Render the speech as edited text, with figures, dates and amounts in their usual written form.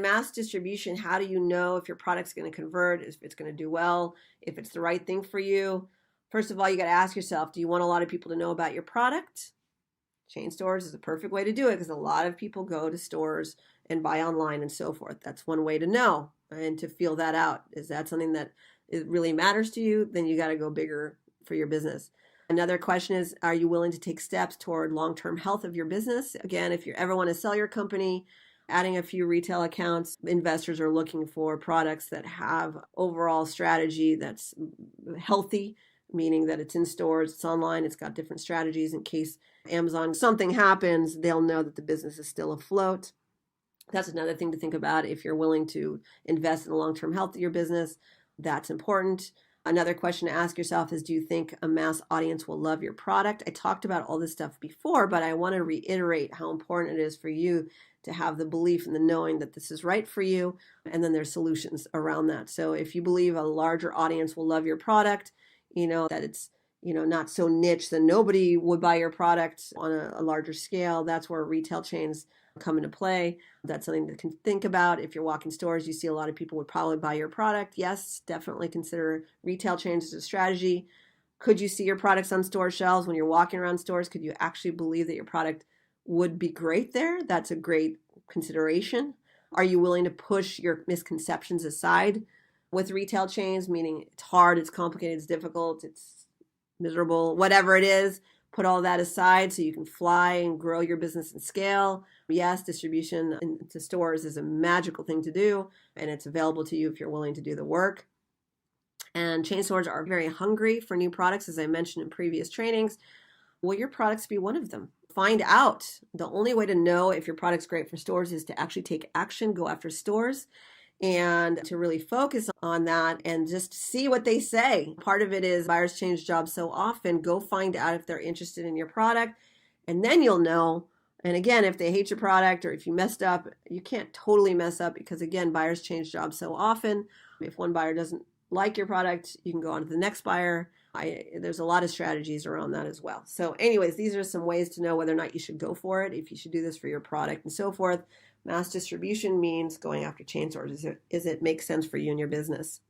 Mass distribution, how do you know if your product's going to convert, if it's going to do well, if it's the right thing for you? First of all, you got to ask yourself, do you want a lot of people to know about your product? Chain stores is a perfect way to do it because a lot of people go to stores and buy online and so forth. That's one way to know and to feel that out. Is that something that it really matters to you? Then you got to go bigger for your business. Another question is, are you willing to take steps toward long-term health of your business? Again, if you ever want to sell your company, adding a few retail accounts, investors are looking for products that have overall strategy that's healthy, meaning that it's in stores, it's online, it's got different strategies in case Amazon, something happens, they'll know that the business is still afloat. That's another thing to think about. If you're willing to invest in the long-term health of your business, that's important. Another question to ask yourself is, do you think a mass audience will love your product? I talked about all this stuff before, but I want to reiterate how important it is for you to have the belief and the knowing that this is right for you, and then there's solutions around that. So if you believe a larger audience will love your product, that it's not so niche that nobody would buy your product on a larger scale, that's where retail chains come into play. That's something to think about. If you're walking stores, you see a lot of people would probably buy your product. Yes, definitely consider retail chains as a strategy. Could you see your products on store shelves when you're walking around stores? Could you actually believe that your product would be great there? That's a great consideration. Are you willing to push your misconceptions aside with retail chains, meaning it's hard, it's complicated, it's difficult, it's miserable, whatever it is? Put all that aside so you can fly and grow your business and scale. Yes, distribution into stores is a magical thing to do, and it's available to you if you're willing to do the work. And chain stores are very hungry for new products, as I mentioned in previous trainings. Will your products be one of them? Find out. The only way to know if your product's great for stores is to actually take action, go after stores, and to really focus on that and just see what they say. Part of it is buyers change jobs so often. Go find out if they're interested in your product, and then you'll know. And again, if they hate your product or if you messed up, you can't totally mess up because, again, buyers change jobs so often. If one buyer doesn't like your product, you can go on to the next buyer. There's a lot of strategies around that as well. So anyways, these are some ways to know whether or not you should go for it, if you should do this for your product and so forth. Mass distribution means going after chain stores. Is it make sense for you and your business?